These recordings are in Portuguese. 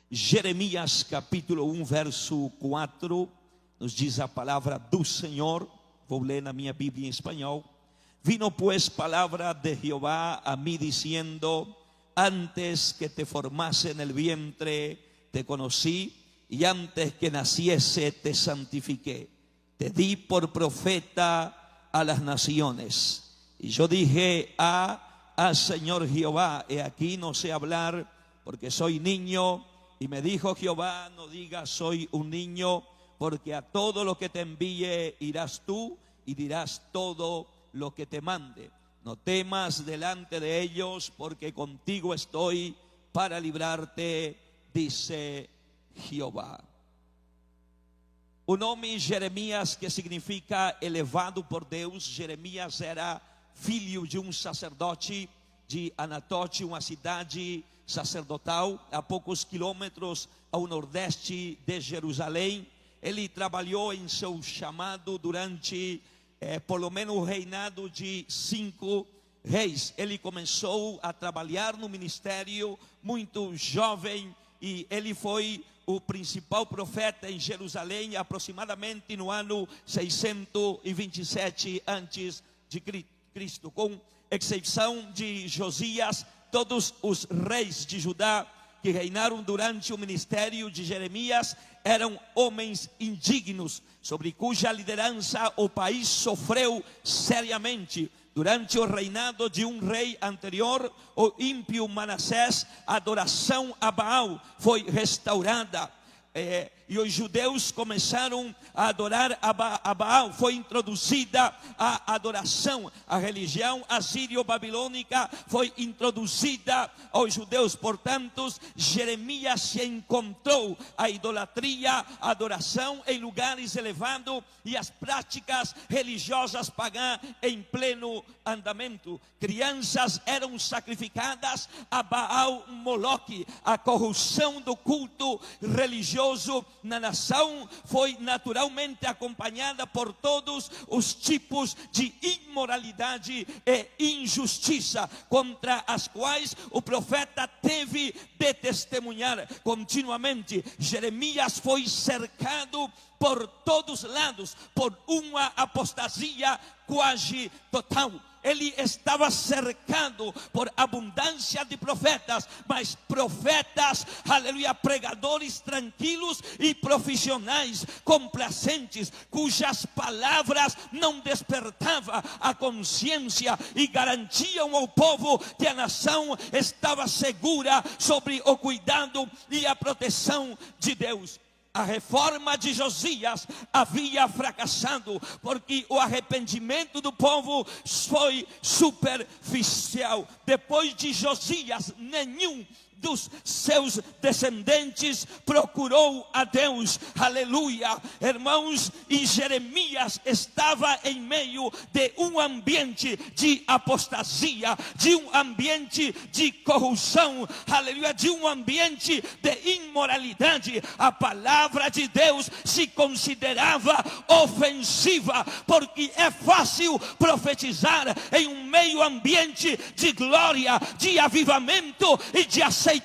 Jeremias capítulo 1, verso 4, nos diz a palavra do Senhor. Vou ler na minha Bíblia em espanhol. Vino pues palabra de Jehová a mí diciendo: antes que te formase en el vientre te conocí, y antes que naciese te santifiqué. Te di por profeta a las naciones. Y yo dije Señor Jehová, he aquí no sé hablar porque soy niño. Y me dijo Jehová: no digas soy un niño, porque a todo lo que te envíe irás tú y dirás todo lo que te mande. No temas delante de ellos, porque contigo estoy para librarte, dice Jehová. O nome Jeremias, que significa elevado por Deus. Jeremias era filho de sacerdote de Anatote, uma cidade sacerdotal a poucos quilômetros ao nordeste de Jerusalém. Ele trabalhou em seu chamado durante pelo menos o reinado de 5 reis. Ele começou a trabalhar no ministério muito jovem, e ele foi o principal profeta em Jerusalém aproximadamente no ano 627 antes de Cristo. Com exceção de Josias, todos os reis de Judá que reinaram durante o ministério de Jeremias eram homens indignos, sobre cuja liderança o país sofreu seriamente. Durante o reinado de rei anterior, o ímpio Manassés, a adoração a Baal foi restaurada. E os judeus começaram a adorar a Baal. Foi introduzida a adoração. A religião assírio-babilônica foi introduzida aos judeus. Portanto, Jeremias se encontrou a idolatria, a adoração em lugares elevados e as práticas religiosas pagãs em pleno andamento. Crianças eram sacrificadas a Baal Moloque. A corrupção do culto religioso na nação foi naturalmente acompanhada por todos os tipos de imoralidade e injustiça, contra as quais o profeta teve de testemunhar continuamente. Jeremias foi cercado por todos lados por uma apostasia quase total. Ele estava cercado por abundância de profetas, mas profetas, aleluia, pregadores tranquilos e profissionais complacentes, cujas palavras não despertavam a consciência e garantiam ao povo que a nação estava segura sobre o cuidado e a proteção de Deus. A reforma de Josias havia fracassado, porque o arrependimento do povo foi superficial. Depois de Josias, nenhum dos seus descendentes procurou a Deus, aleluia, irmãos. E Jeremias estava em meio de ambiente de apostasia, de ambiente de corrupção, aleluia, de ambiente de imoralidade. A palavra de Deus se considerava ofensiva, porque é fácil profetizar em meio ambiente de glória, de avivamento e de aceitação,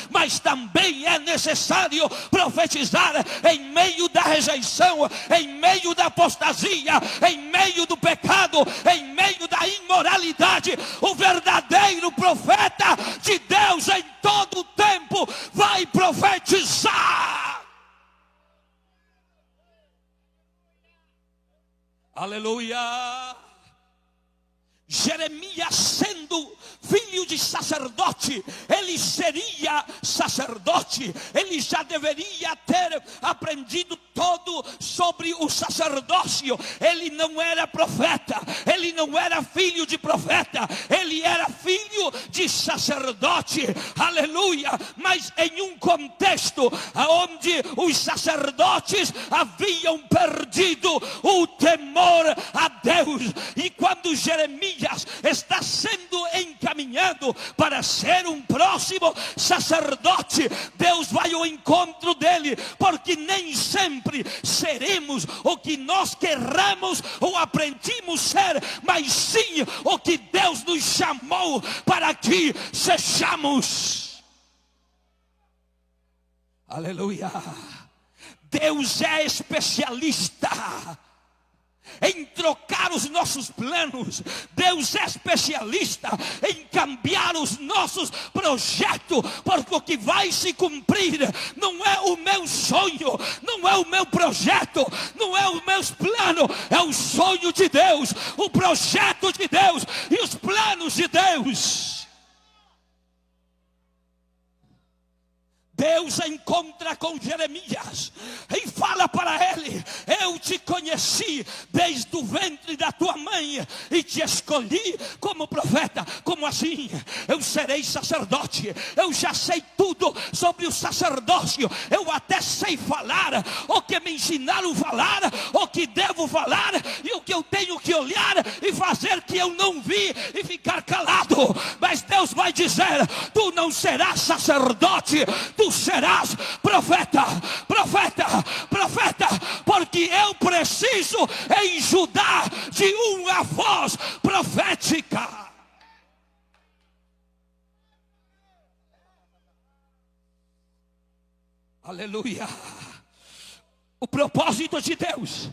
mas também é necessário profetizar em meio da rejeição, em meio da apostasia, em meio do pecado, em meio da imoralidade. O verdadeiro profeta de Deus em todo o tempo vai profetizar. Aleluia. Jeremias, sendo filho de sacerdote, ele seria sacerdote. Ele já deveria ter aprendido todo sobre o sacerdócio. Ele não era profeta, ele não era filho de profeta, ele era filho de sacerdote, aleluia. Mas em contexto onde os sacerdotes haviam perdido o temor a Deus. E quando Jeremias está sendo encaminhado para ser próximo sacerdote, Deus vai ao encontro dele, porque nem sempre seremos o que nós querramos ou aprendimos ser, mas sim o que Deus nos chamou para que sejamos. Aleluia. Deus é especialista em trocar os nossos planos. Deus é especialista em cambiar os nossos projetos, porque o que vai se cumprir não é o meu sonho, não é o meu projeto, não é os meus planos, é o sonho de Deus, o projeto de Deus e os planos de Deus. Deus encontra com Jeremias e fala para ele: eu te conheci desde o ventre da tua mãe e te escolhi como profeta. Como assim? Eu serei sacerdote. Eu já sei tudo sobre o sacerdócio. Eu até sei falar o que me ensinaram a falar, o que devo falar e o que eu tenho que olhar e fazer que eu não vi e ficar calado. Mas Deus vai dizer: tu não serás sacerdote, tu serás profeta, profeta, profeta, porque eu preciso em Judá de uma voz profética. Aleluia. O propósito de Deus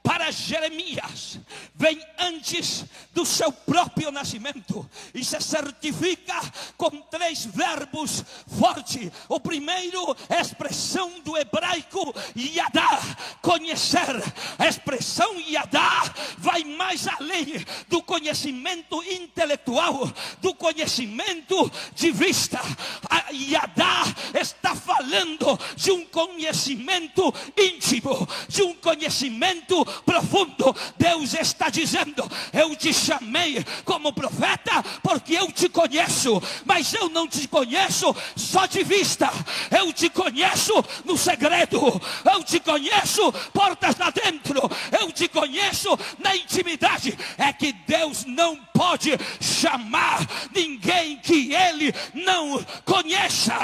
para Jeremias vem antes do seu próprio nascimento e se certifica com 3 verbos fortes. O primeiro é a expressão do hebraico yadá, conhecer. A expressão yadá vai mais além do conhecimento intelectual, do conhecimento de vista. A yadá está falando de um conhecimento íntimo, de um conhecimento profundo. Deus está dizendo: eu te chamei como profeta porque eu te conheço, mas eu não te conheço só de vista, eu te conheço no segredo, eu te conheço portas lá dentro, eu te conheço na intimidade. É que Deus não pode chamar ninguém que Ele não conheça.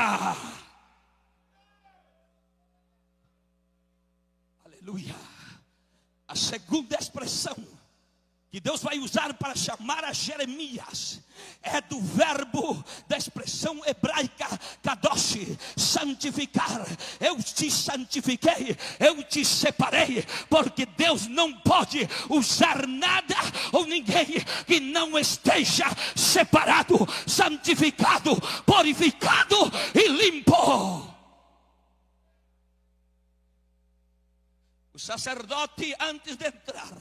Aleluia. A segunda expressão que Deus vai usar para chamar a Jeremias é do verbo da expressão hebraica kadosh, santificar. Eu te santifiquei, eu te separei, porque Deus não pode usar nada ou ninguém que não esteja separado, santificado, purificado e limpo. O sacerdote, antes de entrar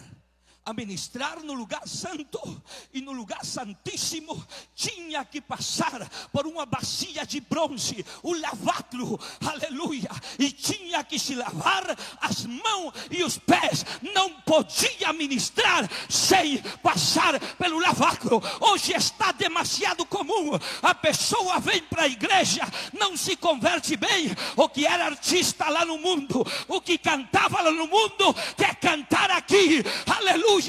a ministrar no lugar santo e no lugar santíssimo, tinha que passar por uma bacia de bronze, o lavacro, aleluia, e tinha que se lavar as mãos e os pés. Não podia ministrar sem passar pelo lavacro. Hoje está demasiado comum, a pessoa vem para a igreja, não se converte bem, o que era artista lá no mundo, o que cantava lá no mundo, quer cantar aqui, aleluia.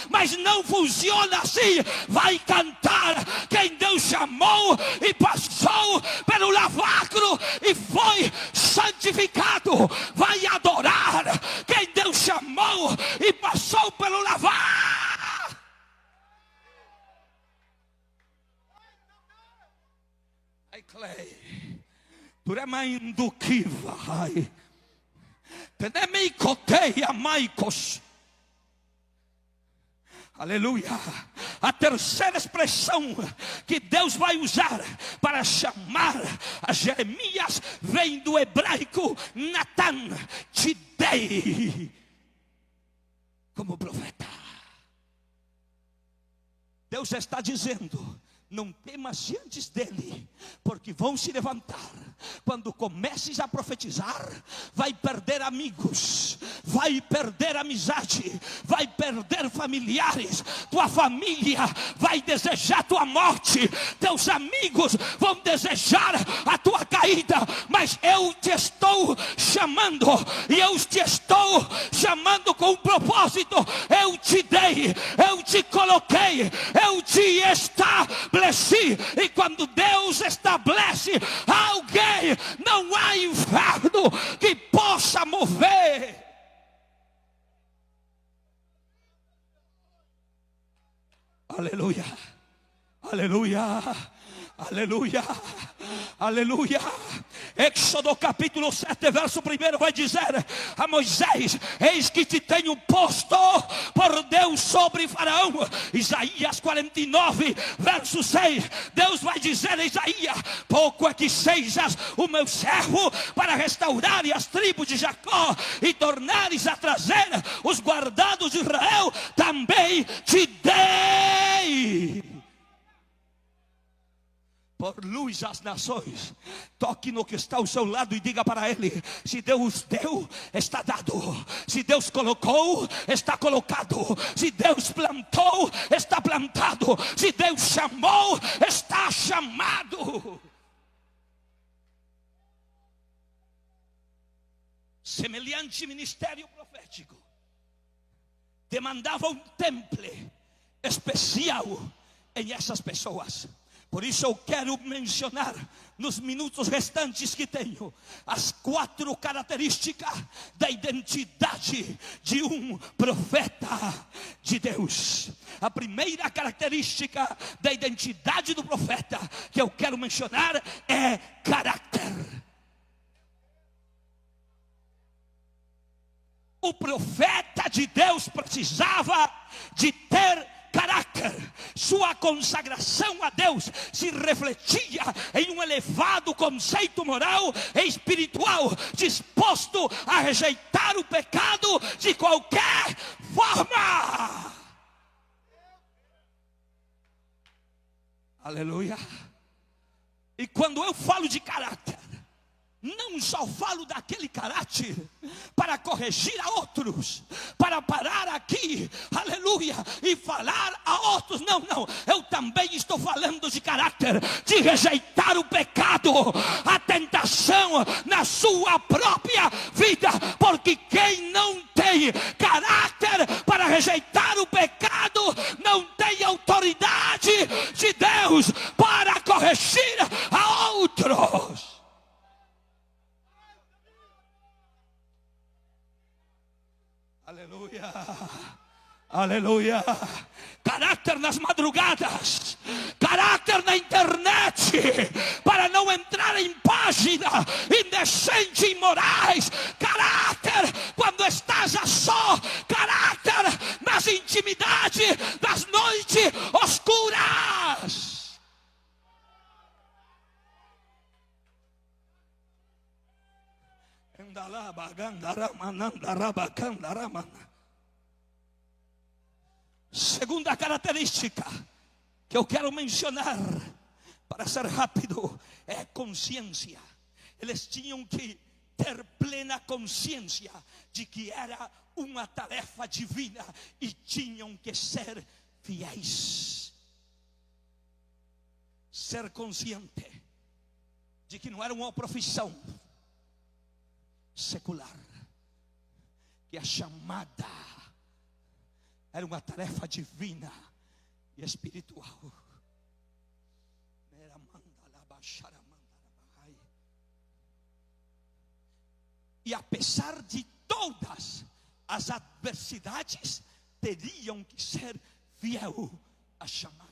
Mas não funciona assim. Vai cantar quem Deus chamou e passou pelo lavacro e foi santificado. Vai adorar quem Deus chamou e passou pelo lavacro. Ai, Clay, turemendo que vai, tenemei coteia maicos. Aleluia. A terceira expressão que Deus vai usar para chamar a Jeremias vem do hebraico Natan, te dei como profeta. Deus está dizendo: não temas diante dele, porque vão se levantar. Quando comeces a profetizar, vai perder amigos, vai perder amizade, vai perder familiares. Tua família vai desejar tua morte, teus amigos vão desejar a tua caída. Mas eu te estou chamando, e eu te estou chamando com um propósito. Eu te dei, eu te coloquei, eu te estabeleci. E quando Deus estabelece alguém, não há inferno que possa mover. Aleluia, aleluia, Aleluia, aleluia. Êxodo capítulo 7, verso 1 vai dizer a Moisés: eis que te tenho posto por Deus sobre Faraó. Isaías 49, verso 6, Deus vai dizer a Isaías: pouco é que sejas o meu servo para restaurar as tribos de Jacó e tornares a trazer os guardados de Israel, também te dei por luz às nações. Toque no que está ao seu lado e diga para ele: se Deus deu, está dado. Se Deus colocou, está colocado. Se Deus plantou, está plantado. Se Deus chamou, está chamado. Semelhante ministério profético demandava um temple especial em essas pessoas. Por isso eu quero mencionar, nos minutos restantes que tenho, as 4 características da identidade de um profeta de Deus. A primeira característica da identidade do profeta que eu quero mencionar é caráter. O profeta de Deus precisava de ter caráter. Sua consagração a Deus se refletia em um elevado conceito moral e espiritual, disposto a rejeitar o pecado de qualquer forma. Aleluia. E quando eu falo de caráter, não só falo daquele caráter para corrigir a outros, para parar aqui, aleluia, e falar a outros. Não, eu também estou falando de caráter, de rejeitar o pecado, a tentação na sua própria vida. Porque quem não tem caráter para rejeitar o pecado, não tem autoridade de Deus para corrigir a outros. Aleluia, aleluia. Caráter nas madrugadas, caráter na internet, para não entrar em página indecente e imorais. Caráter quando estás a só, caráter nas intimidades das noites oscuras. Segunda característica que eu quero mencionar, para ser rápido, é consciência. Eles tinham que ter plena consciência de que era uma tarefa divina e tinham que ser fiéis. Ser consciente de que não era uma profissão secular, que a chamada era uma tarefa divina e espiritual. E apesar de todas as adversidades, teriam que ser fiel à chamada.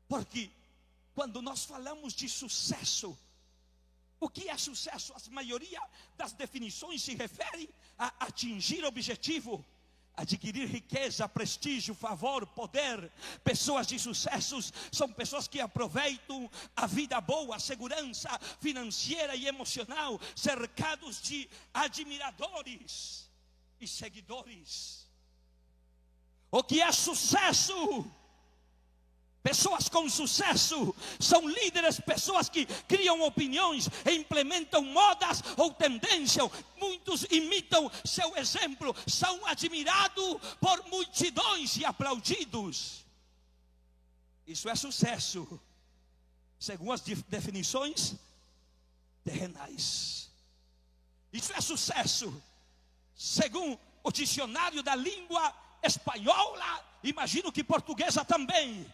Porque quando nós falamos de sucesso, o que é sucesso? A maioria das definições se refere a atingir objetivo, adquirir riqueza, prestígio, favor, poder. Pessoas de sucessos são pessoas que aproveitam a vida boa, a segurança financeira e emocional, cercados de admiradores e seguidores. O que é sucesso? Pessoas com sucesso são líderes, pessoas que criam opiniões e implementam modas ou tendências. Muitos imitam seu exemplo, são admirados por multidões e aplaudidos. Isso é sucesso, segundo as definições terrenais. Isso é sucesso, segundo o dicionário da língua espanhola, imagino que portuguesa também.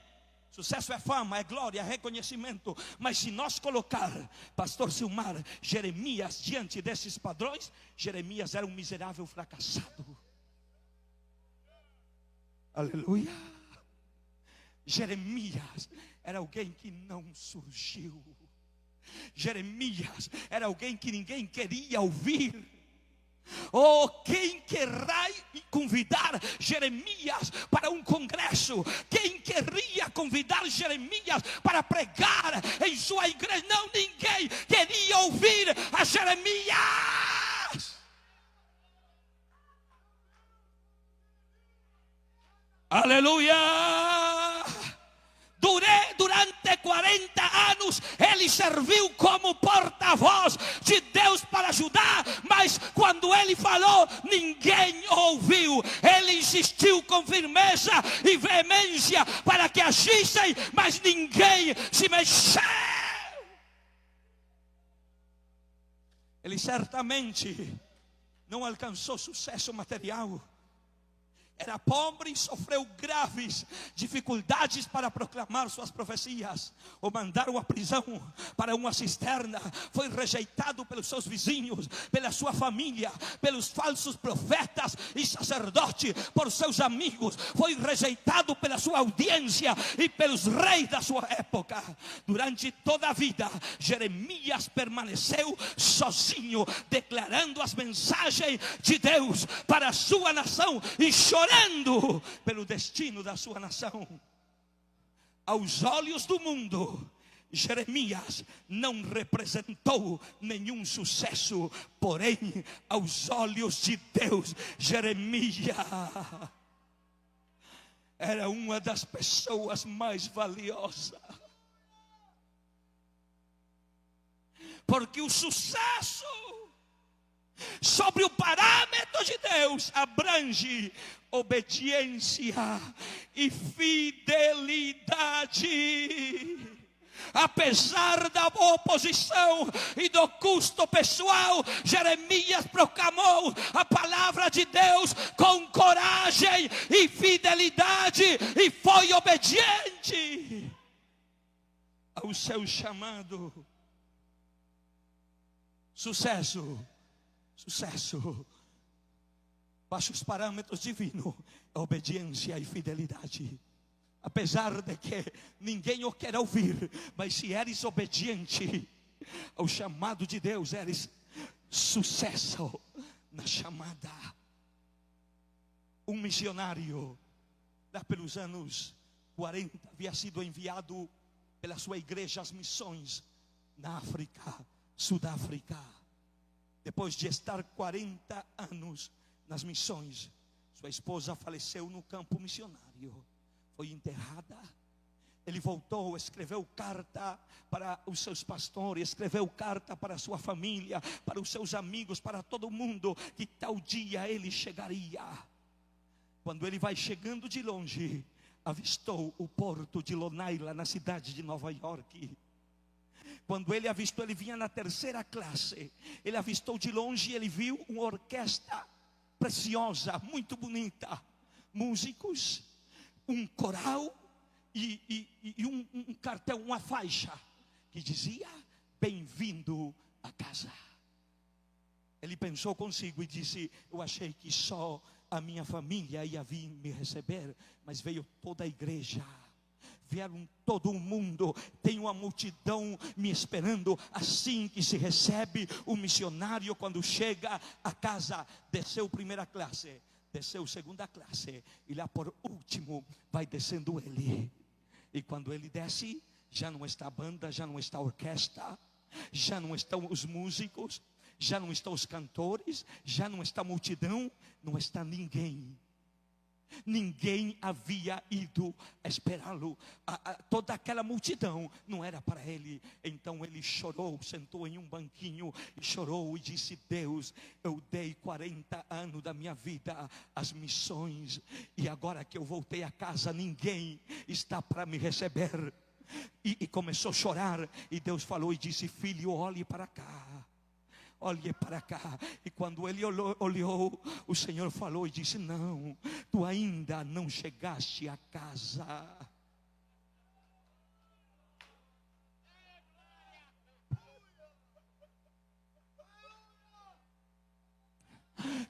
Sucesso é fama, é glória, é reconhecimento. Mas se nós colocar, pastor Silmar, Jeremias diante desses padrões, Jeremias era um miserável fracassado. Aleluia. Jeremias era alguém que não surgiu. Jeremias era alguém que ninguém queria ouvir. Oh, quem querrá convidar Jeremias para um congresso? Quem queria convidar Jeremias para pregar em sua igreja? Não, ninguém queria ouvir a Jeremias. Aleluia! Durante 40 anos ele serviu como porta-voz de Deus para Judá, mas quando ele falou, ninguém ouviu. Ele insistiu com firmeza e veemência para que agissem, mas ninguém se mexeu. Ele certamente não alcançou sucesso material. Era pobre e sofreu graves dificuldades para proclamar suas profecias. O mandaram à prisão para uma cisterna. Foi rejeitado pelos seus vizinhos, pela sua família, pelos falsos profetas e sacerdotes, por seus amigos. Foi rejeitado pela sua audiência e pelos reis da sua época. Durante toda a vida, Jeremias permaneceu sozinho, declarando as mensagens de Deus para a sua nação e chorando pelo destino da sua nação. Aos olhos do mundo, Jeremias não representou nenhum sucesso, porém, aos olhos de Deus, Jeremias era uma das pessoas mais valiosas. Porque o sucesso sobre o parâmetro de Deus abrange obediência e fidelidade. Apesar da oposição e do custo pessoal, Jeremias proclamou a palavra de Deus com coragem e fidelidade e foi obediente ao seu chamado. Sucesso baixo os parâmetros divinos é obediência e fidelidade. Apesar de que ninguém o quer ouvir, mas se eres obediente ao chamado de Deus, eres sucesso na chamada. Um missionário lá pelos anos 40 havia sido enviado pela sua igreja às missões na África, Sudáfrica. Depois de estar 40 anos nas missões, sua esposa faleceu no campo missionário. Foi enterrada. Ele voltou, escreveu carta para os seus pastores, escreveu carta para a sua família, para os seus amigos, para todo mundo, que tal dia ele chegaria. Quando ele vai chegando de longe, avistou o porto de Long Island, na cidade de Nova York. Quando ele avistou, ele vinha na terceira classe. Ele avistou de longe e ele viu uma orquestra preciosa, muito bonita. Músicos, um coral e um cartel, uma faixa que dizia: bem-vindo a casa. Ele pensou consigo e disse: eu achei que só a minha família ia vir me receber, mas veio toda a igreja. Vieram todo o mundo, tem uma multidão me esperando. Assim que se recebe o missionário quando chega a casa. Desceu primeira classe, desceu segunda classe, e lá por último vai descendo ele. E quando ele desce, já não está a banda, já não está a orquestra, já não estão os músicos, já não estão os cantores, já não está a multidão, não está ninguém. Ninguém havia ido esperá-lo. Toda aquela multidão não era para ele. Então ele chorou, sentou em um banquinho e chorou e disse: Deus, eu dei 40 anos da minha vida às missões, e agora que eu voltei a casa, ninguém está para me receber. E começou a chorar. E Deus falou e disse: filho, olhe para cá. Olhe para cá. E quando ele olhou, o Senhor falou e disse: não, tu ainda não chegaste a casa.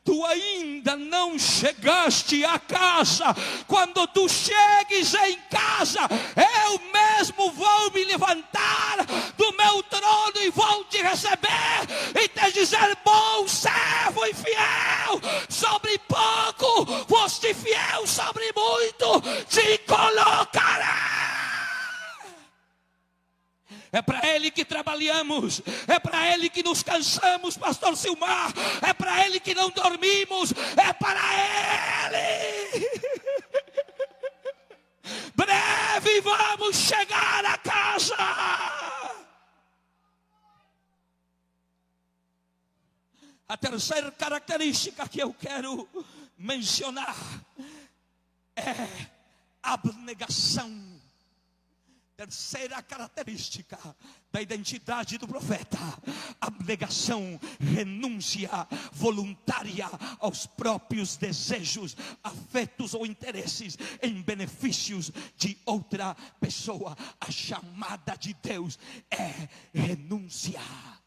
Tu tu ainda não chegaste a casa, quando tu chegues em casa, eu mesmo vou me levantar do meu trono e vou te receber e te dizer: bom servo e fiel, sobre pouco foste fiel, sobre muito te colocará. É para Ele que trabalhamos, é para Ele que nos cansamos, pastor Silmar, é para Ele que não dormimos, é para Ele. Breve vamos chegar a casa. A terceira característica que eu quero mencionar é abnegação. Terceira característica da identidade do profeta: abnegação, renúncia voluntária aos próprios desejos, afetos ou interesses em benefícios de outra pessoa. A chamada de Deus é renunciar.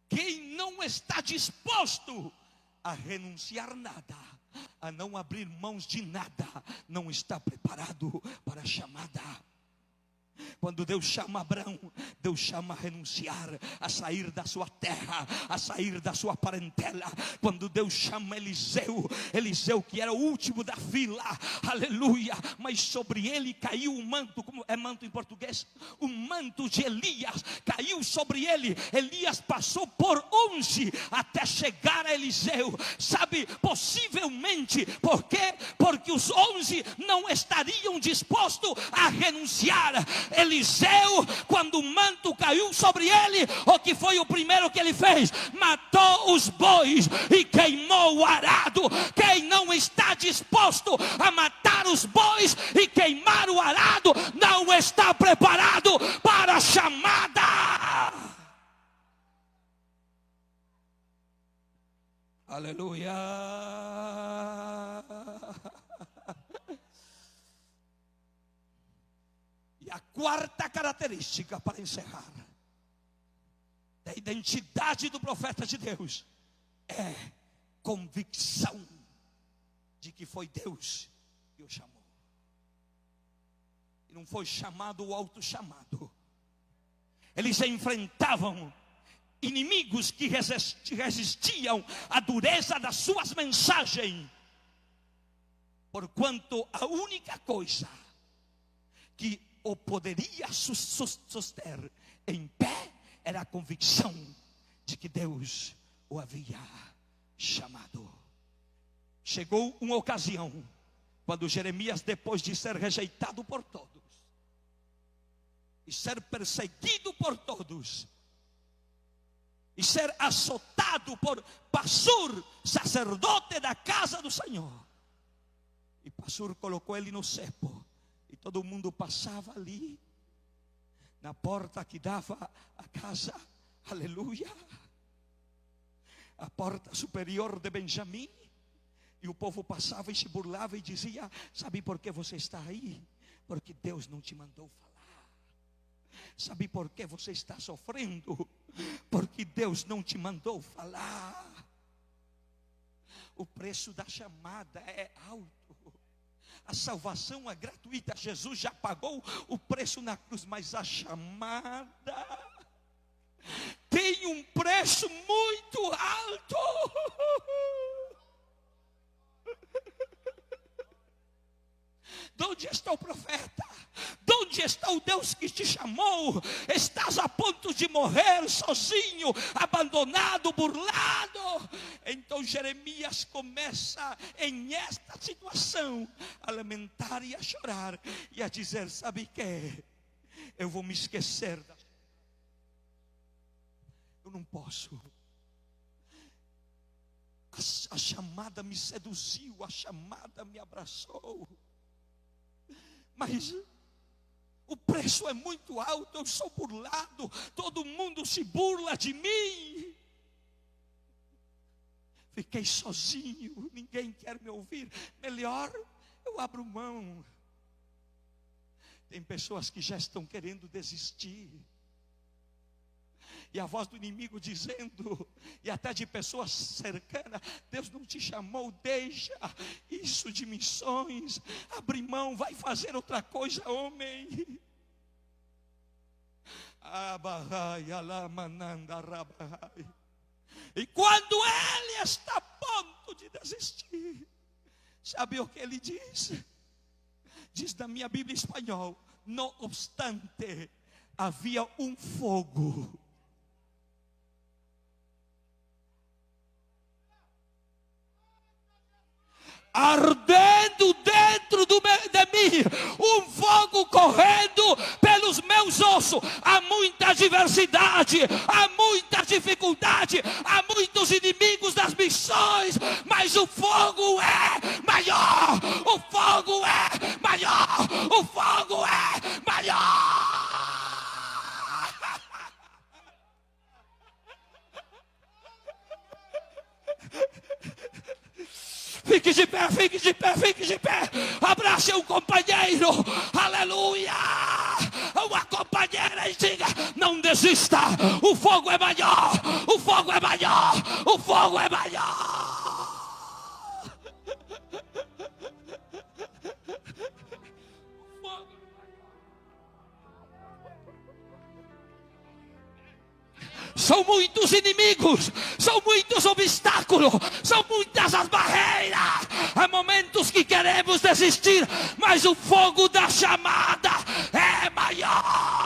Quem não está disposto a renunciar nada, a não abrir mãos de nada, não está preparado para a chamada. Quando Deus chama Abraão, Deus chama a renunciar, a sair da sua terra, a sair da sua parentela. Quando Deus chama Eliseu, Eliseu que era o último da fila, aleluia, mas sobre ele caiu um manto, como é manto em português? O manto de Elias caiu sobre ele. Elias passou por 11 até chegar a Eliseu. Sabe, possivelmente, por quê? Porque os 11 não estariam dispostos a renunciar. Eliseu, quando o manto caiu sobre ele, o que foi o primeiro que ele fez? Matou os bois e queimou o arado. Quem não está disposto a matar os bois e queimar o arado, não está preparado para a chamada. Aleluia. E a quarta característica, para encerrar, da identidade do profeta de Deus, é convicção de que foi Deus que o chamou. E não foi chamado o autochamado. Eles enfrentavam inimigos que resistiam à dureza das suas mensagens, porquanto a única coisa que o poderia suster em pé era a convicção de que Deus o havia chamado. Chegou uma ocasião quando Jeremias, depois de ser rejeitado por todos e ser perseguido por todos e ser açoitado por Passur, sacerdote da casa do Senhor, e Passur colocou ele no cepo. E todo mundo passava ali, na porta que dava à casa, aleluia, a porta superior de Benjamim. E o povo passava e se burlava e dizia: sabe por que você está aí? Porque Deus não te mandou falar. Sabe por que você está sofrendo? Porque Deus não te mandou falar. O preço da chamada é alto. A salvação é gratuita, Jesus já pagou o preço na cruz, mas a chamada tem um preço muito alto. De onde está o profeta? De onde está o Deus que te chamou? Estás a ponto de morrer sozinho, abandonado, burlado. Então Jeremias começa em esta situação a lamentar e a chorar e a dizer: sabe que? Eu vou me esquecer. Eu não posso. A chamada me seduziu, a chamada me abraçou. Mas o preço é muito alto, eu sou burlado, todo mundo se burla de mim. Fiquei sozinho, ninguém quer me ouvir. Melhor eu abro mão. Tem pessoas que já estão querendo desistir. E a voz do inimigo dizendo, e até de pessoas cercanas: Deus não te chamou, deixa isso de missões, abre mão, vai fazer outra coisa, homem. E quando ele está a ponto de desistir, sabe o que ele diz? Diz na minha Bíblia em espanhol: não obstante, havia um fogo ardendo dentro de mim, um fogo correndo pelos meus ossos. Há muita diversidade, há muita dificuldade, há muitos inimigos das missões, mas o fogo é maior, o fogo é maior, o fogo é maior. Fique de pé, fique de pé, fique de pé. Abrace um companheiro, aleluia. Uma companheira e diga: não desista. O fogo é maior, o fogo é maior, o fogo é maior. São muitos inimigos, são muitos obstáculos, são muitas as barreiras. Há momentos que queremos desistir, mas o fogo da chamada é maior.